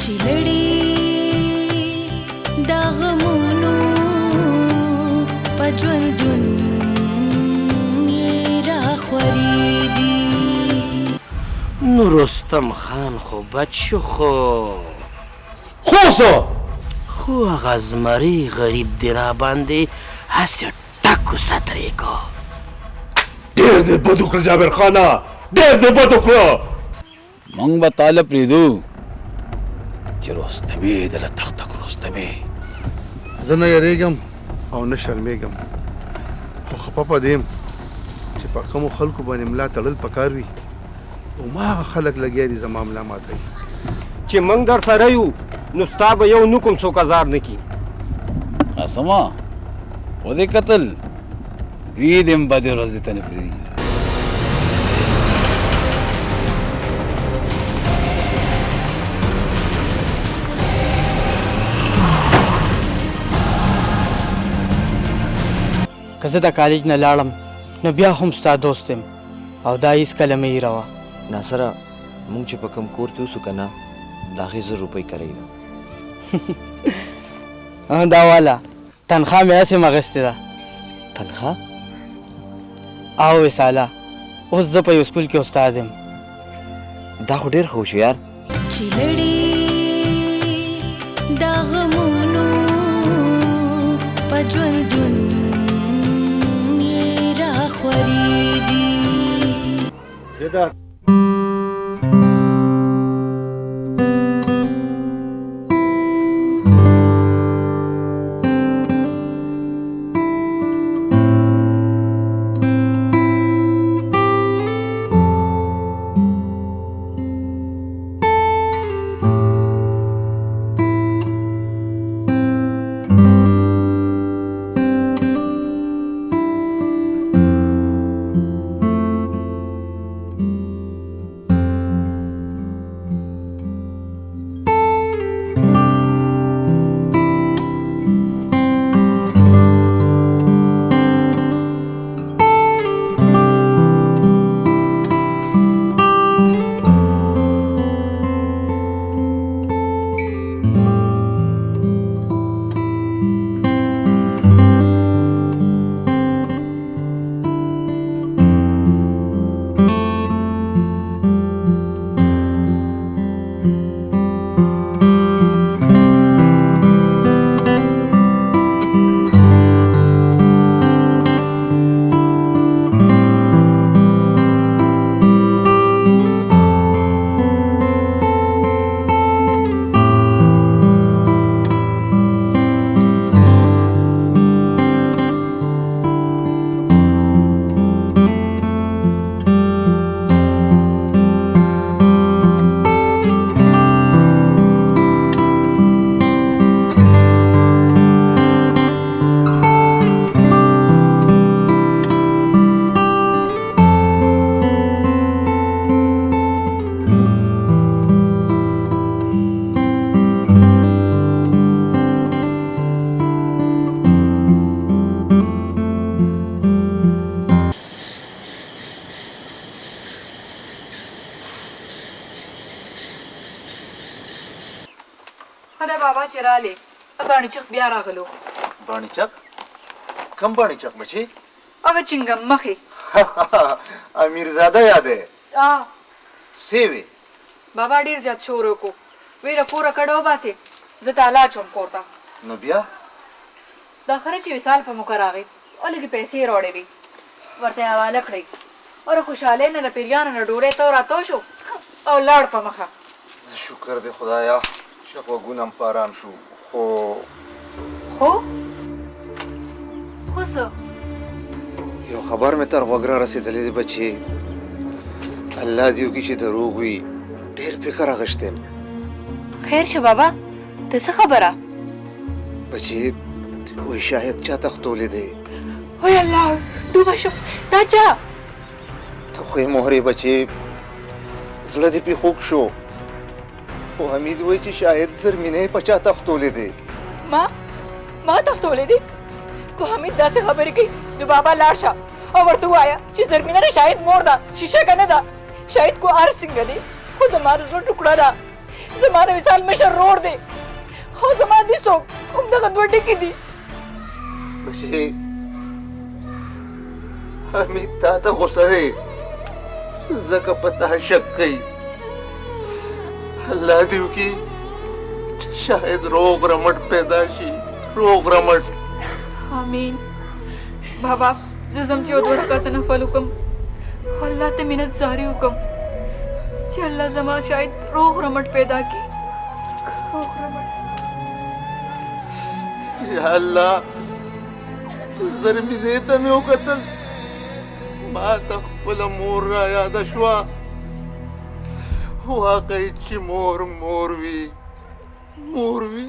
چې لړې دا غمونو په ژوندون یې راخورېدي. نو رستم خان خو بد شو خو هغه زمري غریب دې را باندې هسې ټک وساترېږه. ډېر دې بد وکړه جابر خانه، ډېر دې بد وکړه. موږ به تاله پرېږدو چې رستمې دله تخته کړو. رستمې زه نه یریږم او نه شرمېږم، خو خفه په دې یم چې په کومو خلکو باندې ملا تړل پکار وي، هماغه خلک لګیا دي زما ملا ماتوي. چې موږ در سره یو نو ستا به یو نوکم څوک ازار نه کي. قسمه ودې کتل دوی دې هم بدې ورځې ته نه پرېږدي. که زه د کالج نه لاړم نو بیا هم ستا دوست یم او دا هېڅکله مه هېروه. ناصره مونږ چې په کوم کور کې اوسو که نه د هغې 1000 روپۍ کرۍ ده. دا والا تنخوا مې هسې م اخیستې ده. تنخوا؟ او وصاله اوس زه په یو سکول کې استاد یم. دا خو ډېر ښه وشو یار. چې لړې دا غمونو په ژوندون یې راخورېدي. خدای بابا چې رالې باڼچک بیا راغلو. باڼچک؟ کم باڼچک بچی؟ هغه چنګم مخې. امیرزاده یادې؟ څه وې؟ بابا ډېر زیات شور وکړو، ویره کوره کډه وباسې زه تالا اچوم کور ته. نو بیا؟ دا خره چې وصال په موقع راغی او لږې پیسې راوړې وې ورته یې حواله کړئ او خوشحالۍ نه د پیریانو نه ډوډۍ تو راتو شو او لاړ په مخه. شکر دې خدایا چې غوږونه م په ارام شو. خو څه؟ یو خبر مې تر غوږ را رسېدلی دی بچې، الله دې وکړي چې دروغ وي، ډېر فکر اخیستی یم. خیر شه بابا ته څه خبره؟ بچې وایي شاهد چا تختولی دی. وای الله ډوبه شو دا چا؟ ته خو یې مهرې بچې، زړه دې پې خوږ شو. خو حمید وایي چې شاهد زرمینه په چا تختولی دی. ما تختولی دی؟ کو حمید داسې خبرې کوي نو بابا لاړ شه او ورته ووایه چې زرمینه د شاهد مور ده، شیشه که نه ده. شاهد کو ار څنګه دی خو زما د زړه ټوکړه ده. زما د وصال مشر رور دی او زما دي څوک همدغه دوه ډکې دي. بچې حمید تا ته غوسه دی ځکه په تا شک کوي. الله دې وکړي چې شاید روغ رمټ پیدا شي، روغ رمټ. آمین. بابا زه ځم چې یو دوه رکعته نفل وکړم او الله ته منت زاري وکړم چې الله زما شاید روغ رمټ پیدا کړي. روغ رمټ. یا الله زر مې دې ته مې وکتل ما ته خپله مور را یاده شوه. واقعي چې مور وي مور وي.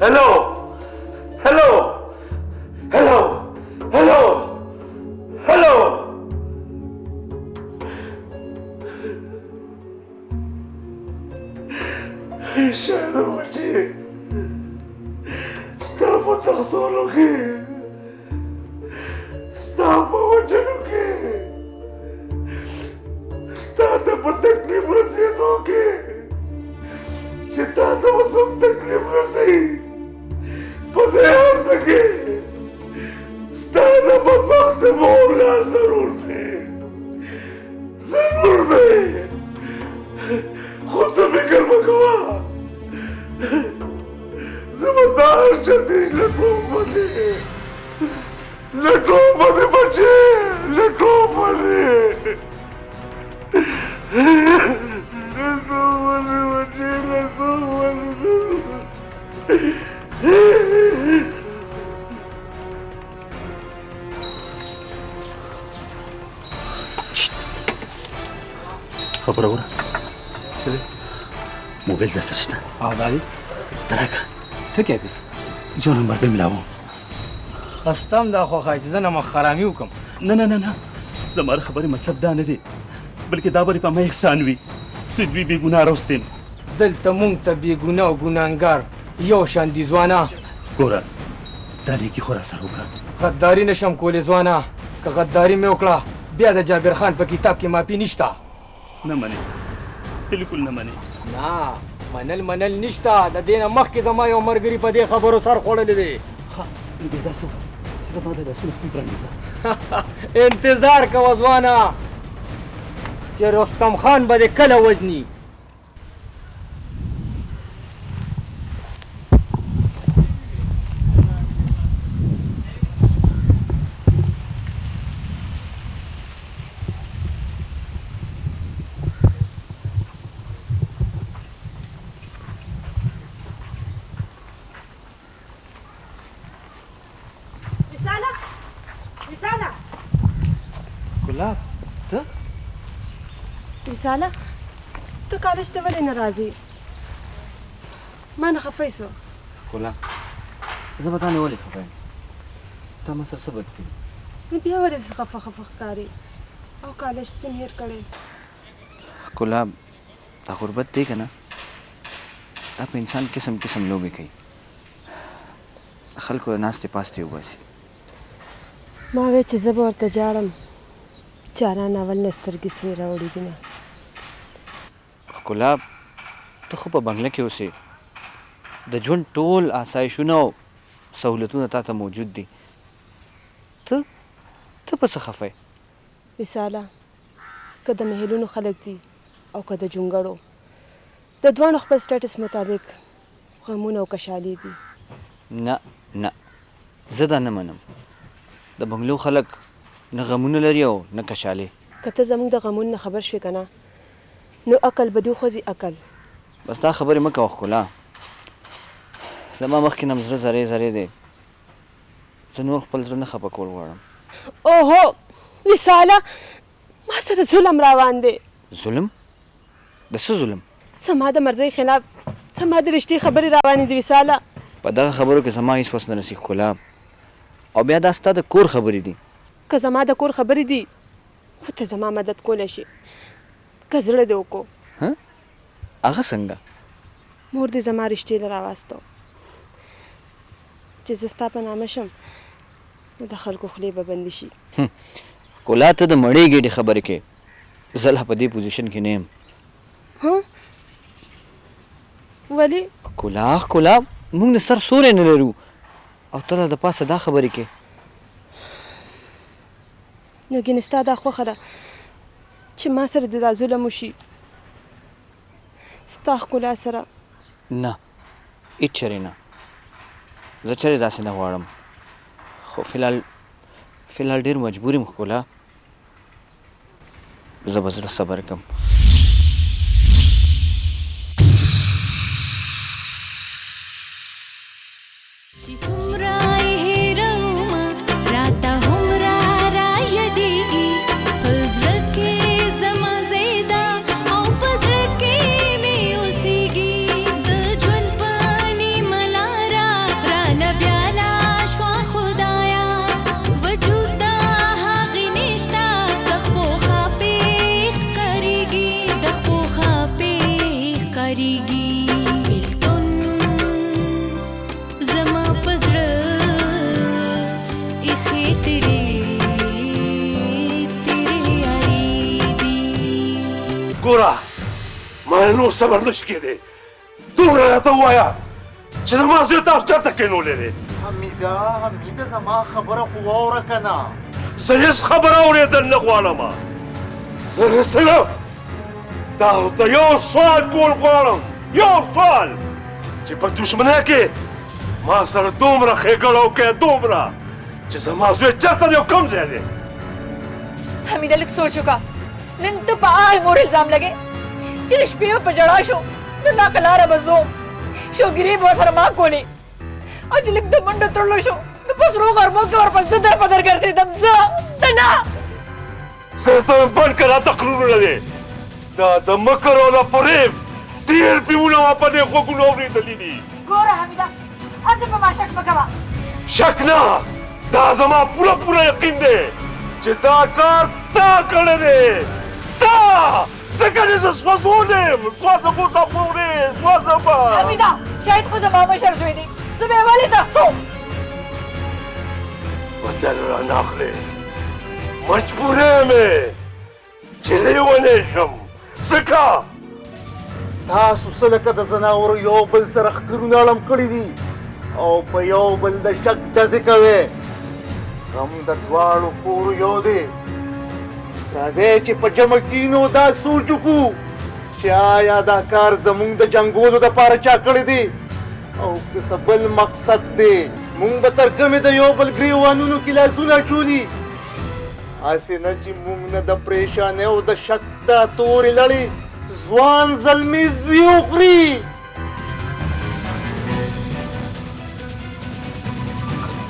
Hello! Hello! Hello! Hello! Hello! شاید بچی ستا په تختونو کې ستا په وجنو کې ستا ته په تکلیف رسېدو کې چې تا ته به څوک تکلیف رسوي په دې هڅه کې ستا د بدبختې مور لا ضرور دی ضرور دی خو ته فکر مه کوه زه به دا هر چندېش لټوم باندې لټوم باندې بچې لټوم باندې لټوم باندې بچې لټوم باندې خبره وره څه دی موبایل در سره شته او دا دی ته راکړه څه کوې جو نمبر به میلاوم خستم دا خوښه چې زه نه مخ خرامي وکړم نه نه نه نه زما خبرې مطلب دا نه دی بلکې دا به په ما احسان وي چې دوی بې ګناه راوستیم دلته مونږ ته بې ګناه او ګناهګار یو شان دي ځوانه ګوره دا نیکي خو راسره وکړه غداري نشم کولی ځوانه که غداري مې وکړه بیا د جابر خان په کتاب کې معافي نشته نه منې بالکل نه منې نه منل نشته د دې نه مخکې زما یو ملګري په دې خبرو سر خوړلی دی ښه نو بیا داسې وکړه چې زما د لاسونه هم پرانیزه انتظار کوه ځوانه چې رستم خان به دې کله وژني ګلاب ته رساله ته کالج ته ولې نه راځې ما نه خفه سو ګلاب زه به تا نه ولې خفه یم تا ما سره څه بد کړي نو بیا ولې خفه ښکارې او کالج ته مې هېر کړی ګلاب دا غربت دی که نه دا په انسان قسم قسم لوبې کوي خلکو د ناستې پاستې وباسي ما وی چې زه به ورته جاړم چاران اول نه سترګې سرې راوړي دي نه ګلاب ته خو په بنګله کې اوسې د ژوند ټول آسایشونه او سهولتونه تا ته موجود دي ته په څه خفه یې رساله که د محلونو خلک دي او که د جونګړو د دواړو خپل سټیټس مطابق غمونه او کشالي دي نه زه دا نه منم د بنګلو خلک نه غمونه لري او نه کشالې که ته زموږ د غمونو نه خبر شوې که نه نو عقل به دې وخوځي عقل بس دا خبرې مه کوه ښکلا زما مخکې نه م زړه زری زری دی زه نور خپل زړه نه خفه کول غواړم اوهو وصاله ما سره ظلم روان دی ظلم د څه ظلم زما د مرضۍ خلاف زما د رښتې خبرې روانې دي وصاله په دغه خبرو کې زما هېڅ وس نه رسي ښکلا او بیا دا ستا د کور خبرې دي که زما د کور خبرې دي خو ته زما مدد کولی شي که زړه دې وکړو هغه څنګه مور دې زما رښتې له راواستو چې زه ستا په نامه شم نو د خلکو خولې به بندې شي ښکلا ته د مړې ګېډې خبرې کې زه لا په دې پوزیشن کې نه یم ولې ښکلا موږ د سر سوری نه لرو او ته لا د پاسه دا خبرې کې نو ګینې ستا دا خوښه ده چې ما سره دې دا ظلم وشي ستا ښکلا سره نه هېڅ چرې نه زه چرې داسې نه غواړم خو فلحال ډېر مجبور یم ښکلا زه به زړه صبر کړم چې څومره یې هېرومه راته هومره رایادېږي په زړه کې زما ځای ده او په زړه کې مې اوسېږي د ژوند په نیمه لاره رانه بیا لا شوه خدایه وجود د هغې نشته د خپو خاپې ښکارېږي د خپو خاپې ښکارېږي ګوره ما نور صبر نشي کېدی دومره راته ووایه چې زما زوی تاسو چېرته کېنولی دی حمیده زما خبره خو واوره که نه زه هېڅ خبره اورېدل نه غواړم زه رسېږم تاسو ته یو سوال کول غواړم یو سوال چې په دښمنۍ کې ما سره دومره ښېګڼه وکړې دومره چې زما زوی چېرته دی او کوم ځای دی حمیده لږ سوچ وکړه نن ته په هغه مور الزام لګې چې د شپې په ژړا شو د ناقه لاره به ځو شوګیرې به ورسره ما کولې او چې لږ د منډو تړلو شو نو په سرو غرمو کې ورپسې در په در ګرځېدم زه ته نه زه ته مې بند کړه تقریرونه دی دا د مکر او د فریب ډېر پیونه ما په دې غوږونو اورېدلي دي ګوره حمیده هسې په ما شک مه کوه شک نه دا زما پوره یقین دی چې دا کار تا کړی دی تا ځکه چې زه سوځون یم سوځم اوسه پورې سوځم حمیده شاید خو زما مشر زوی دی زه به یې ولې تښتوم بدل راناخلې مجبور یم چې زه یې ونی شم ځکه تاسو څه لکه د ځناورو یو بل سره ښکرونه اړم کړي دي او په یو بل د شک ډزې کوې غم د دواړو کورو یو دی راځئ چې په جمع کینو دا سوچ وکړو چې آیا دا کار زموږ د جنګولو دپاره چا کړی دی او که څه بل مقصد دی موږ به تر کومې د یو بل ګریوانونو کې لاسونه اچولي هسې نه چې موږ نه د پریشانۍ او د شک دا تورې لړې ځوان زلمي زوی وخوري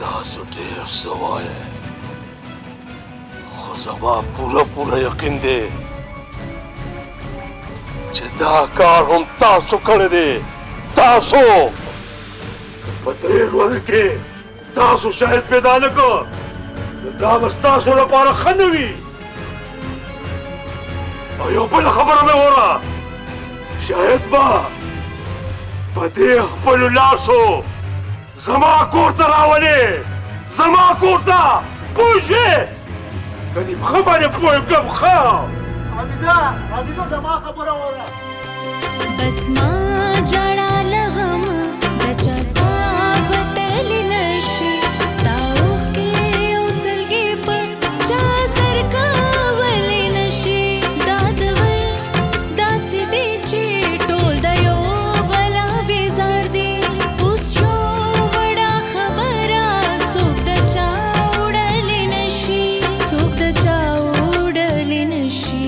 تاسو ډېر څه وایئ خو زما پوره یقین دی چې دا کار هم تاسو کړی دی تاسو په 3 ورځو کې تاسو شاید پیدا نه کړ دا به ستاسو لپاره ښه نه وي او یو بله خبره مې وره شاید به په دې خپلو لاسو زما کور ته راولې زما کور ته پوه شوې کنې په ښه باندې پوه یم که ښه حمیده زما خبره وره بس ما جړا لغم د چا ستافتلی نشي ستا اوښکې او سلګې په چا سر کولی نشي دا دور داسې دی چې ټول د یو بلا بیزار دي اوس یو وړه خبره څوک د چا وړلی نشي څوک د چا وړلی نشي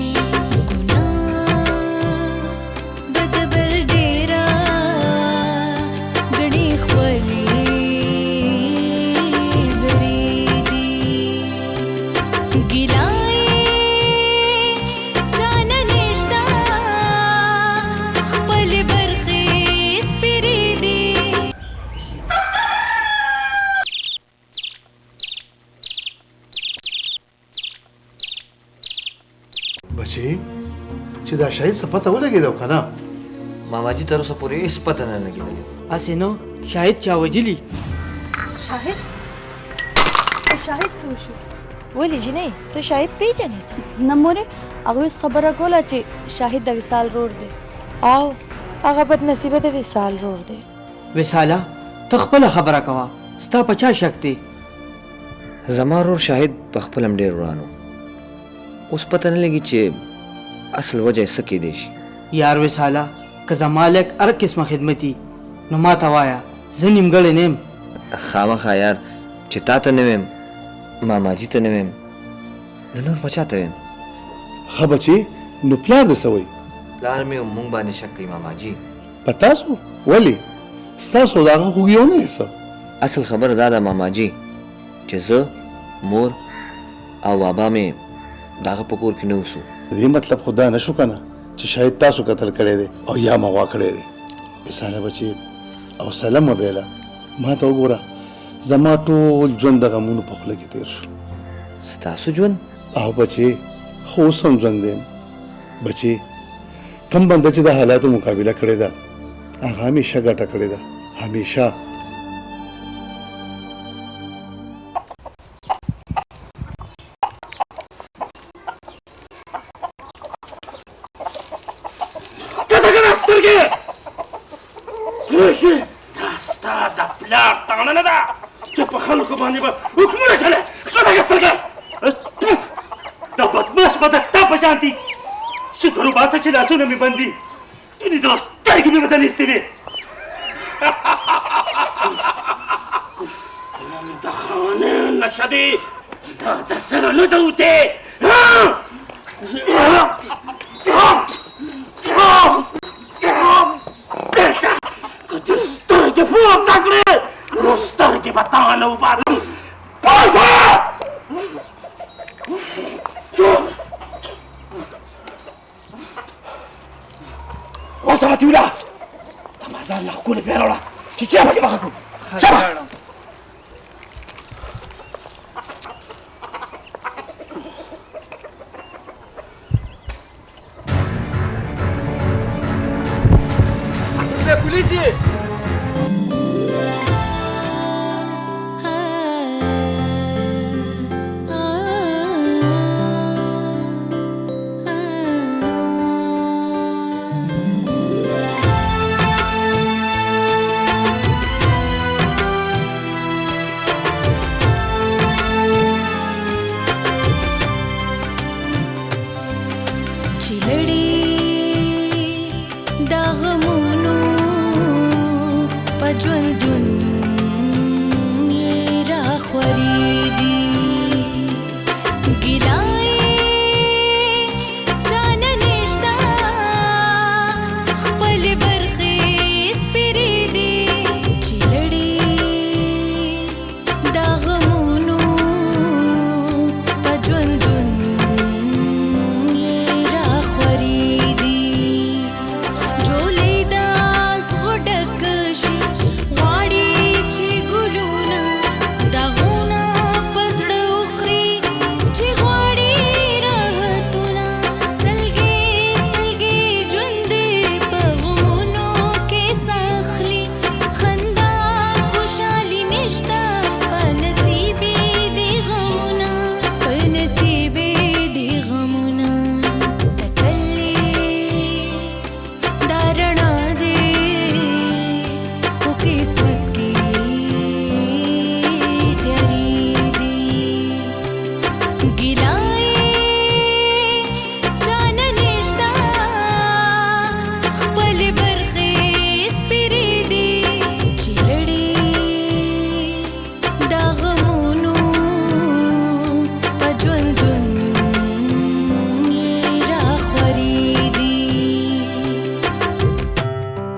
بچې چې دا شاید څه پته ولګېده که نه ماماجي تر اوسه پورې هېڅ پته نه لګېدلې هسې نو شاید چا وجلي شاهد څه وشو ولې جینۍ ته شاهد پېژنې څه نه مورې هغوی اوس خبره کوله چې شاهد د وصال رور دی او هغه بدنصیبه د وصال رور دی وصاله ته خپله خبره کوه ستا په چا شک دی زما رور شاهد په خپل هم ډېر وران و اوس پته نه لګي چې اصل وجه یې څه کیدی شي یار وصاله که زما لږ هر قسمه خدمتي نو ما ته وایه زه نیمګړی نه یم خامخا یار چې تا ته نه ویم ماماجي ته نه ویم نو نور په چا ته ویم ښه بچې نو پلار دې څه وایي پلار مې مونږ باندې شک کوي ماماجي په تاسو ولې ستاسو د هغه خوږي ونه یې څه اصل خبره دا ده ماماجي چې زه مور او بابا مې د هغه په کور کې نه اوسو د دې مطلب خو دا نه شو که نه چې شاید تاسو قتل کړی دی او یا مغوا کړی دی وصاله بچې او سلام مه بیله ما ته وګوره زما ټول ژوند د غمونو په خوله کې تېر شو ستاسو ژوند او بچې خو اوس هم ژوند دی بچې کم بنده چې د حالاتو مقابله کړې ده هغه همیشه ګټه کړې ده همیشه دا ستا د پلار تاڼه نه ده چې په خلکو باندې به حکمونه چلې څه سترګې دا بدماش به د ستا په شان دي شکر وباسه چې لاسونه مې بند دي ګینې دا سترګې مې بدلې ایستې وې د خانه نشه دي دا د سره نه ده وتې که دې سترګې پورته کړې نو سترګې به تا نه وباسم پوه اوس هغه تیوله د مازار له ښکلې بیا راوړه چې چا پکې پخه کړو लीजिए। चिलड़ी